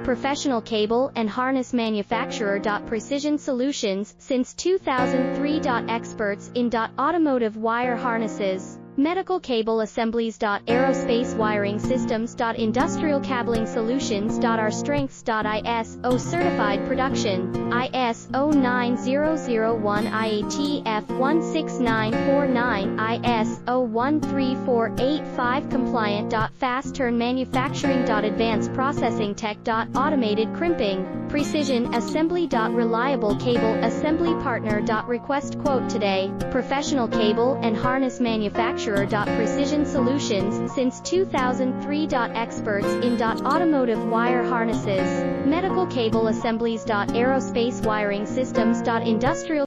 professional cable and harness manufacturer. Precision Solutions, since 2003. Experts in automotive wire harnesses, medical cable assemblies. Aerospace wiring systems. Industrial cabling solutions. Our strengths. ISO certified production, ISO 9001, IATF 16949, ISO 13485 compliant. Fast turn manufacturing. Advanced processing tech. Automated crimping, precision assembly. Reliable cable assembly partner. Request quote today. Professional cable and harness manufacturer. Precision Solutions, since 2003. Experts in automotive wire harnesses, medical cable assemblies. Aerospace wiring systems. Industrial